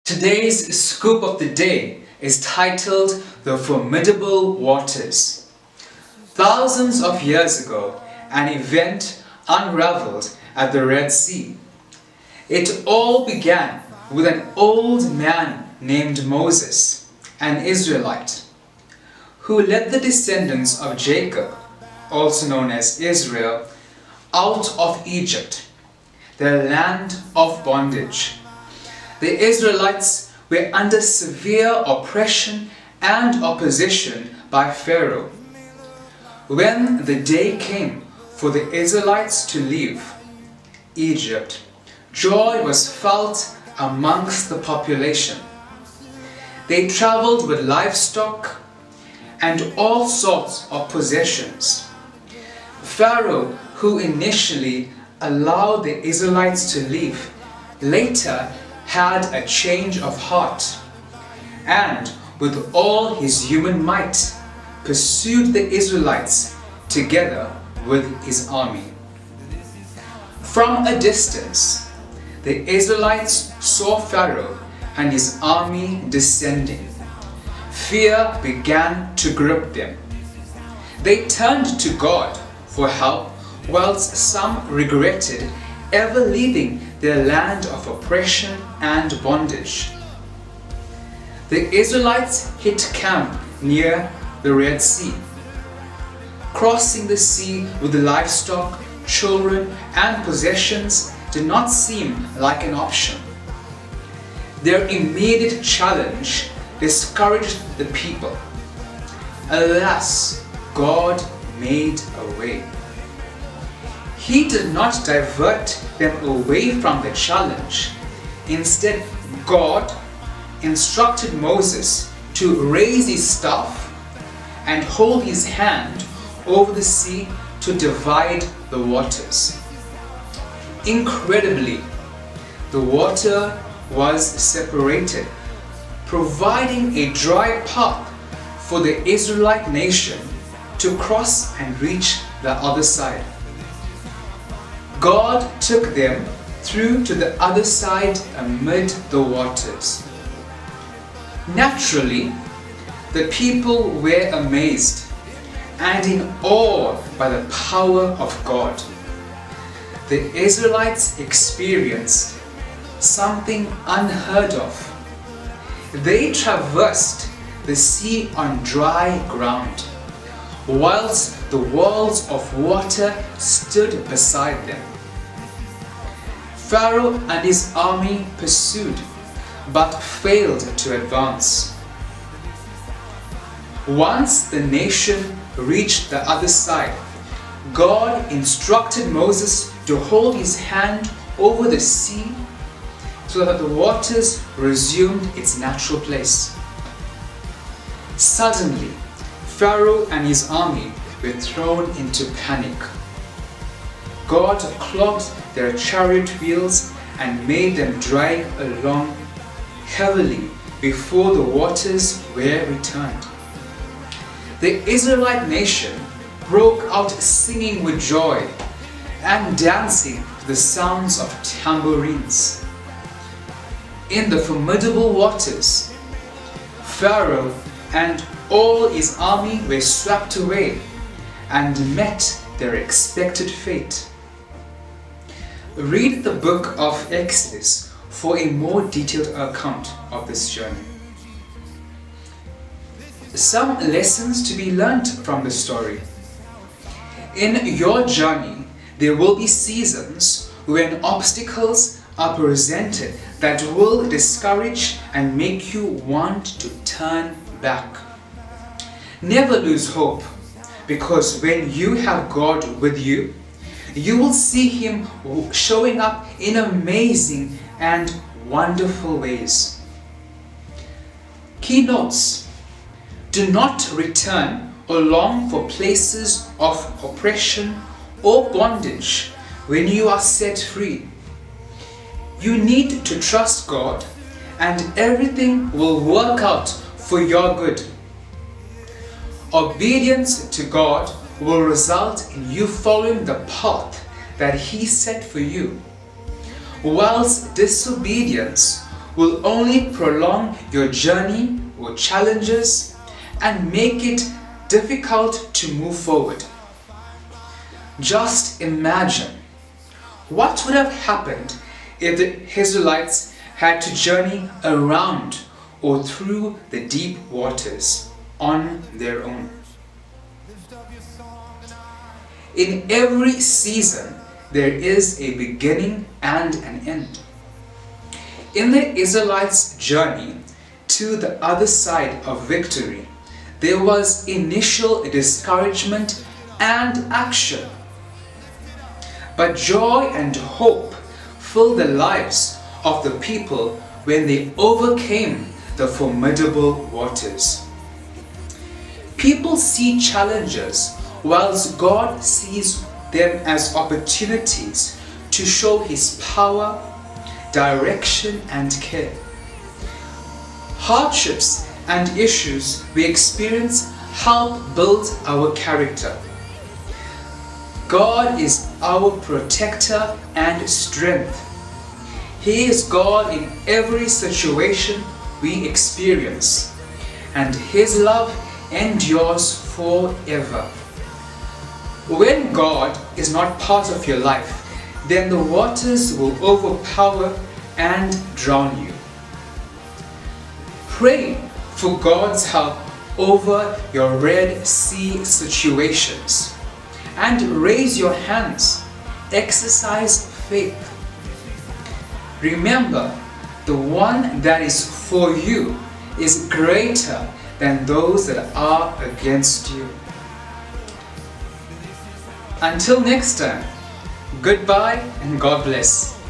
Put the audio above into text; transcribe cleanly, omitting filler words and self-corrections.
Today's scoop of the day is titled The Formidable Waters. Thousands of years ago, an event unraveled at the Red Sea. It all began with an old man named Moses, an Israelite, who led the descendants of Jacob, also known as Israel, out of Egypt, the land of bondage. The Israelites were under severe oppression and opposition by Pharaoh. When the day came for the Israelites to leave Egypt, joy was felt amongst the population. They traveled with livestock and all sorts of possessions. Pharaoh, who initially allowed the Israelites to leave, later had a change of heart, and with all his human might pursued the Israelites together with his army. From a distance, the Israelites saw Pharaoh and his army descending. Fear began to grip them. They turned to God for help, whilst some regretted ever leaving their land of oppression and bondage. The Israelites hit camp near the Red Sea. Crossing the sea with livestock, children, and possessions did not seem like an option. Their immediate challenge discouraged the people. Alas, God made a way. He did not divert them away from the challenge. Instead, God instructed Moses to raise his staff and hold his hand over the sea to divide the waters. Incredibly, the water was separated, providing a dry path for the Israelite nation to cross and reach the other side. God took them through to the other side amid the waters. Naturally, the people were amazed and in awe by the power of God. The Israelites experienced something unheard of. They traversed the sea on dry ground, whilst the walls of water stood beside them. Pharaoh and his army pursued, but failed to advance. Once the nation reached the other side, God instructed Moses to hold his hand over the sea so that the waters resumed its natural place. Suddenly, Pharaoh and his army were thrown into panic. God clogged their chariot wheels and made them drag along heavily before the waters were returned. The Israelite nation broke out singing with joy and dancing to the sounds of tambourines. In the formidable waters, Pharaoh and all his army were swept away and met their expected fate. Read the book of Exodus for a more detailed account of this journey. Some lessons to be learned from the story. In your journey, there will be seasons when obstacles are presented that will discourage and make you want to turn back. Never lose hope, because when you have God with you, you will see Him showing up in amazing and wonderful ways. Key notes: do not return or long for places of oppression or bondage when you are set free. You need to trust God, and everything will work out for your good. Obedience to God will result in you following the path that He set for you, whilst disobedience will only prolong your journey or challenges and make it difficult to move forward. Just imagine what would have happened if the Israelites had to journey around or through the deep waters on their own. In every season, there is a beginning and an end. In the Israelites' journey to the other side of victory, there was initial discouragement and action. But joy and hope filled the lives of the people when they overcame the formidable waters. People see challenges whilst God sees them as opportunities to show His power, direction and care. Hardships and issues we experience help build our character. God is our protector and strength. He is God in every situation we experience, and His love endures forever. When God is not part of your life, then the waters will overpower and drown you. Pray for God's help over your Red Sea situations and raise your hands. Exercise faith. Remember, the one that is for you is greater than those that are against you. Until next time, goodbye and God bless.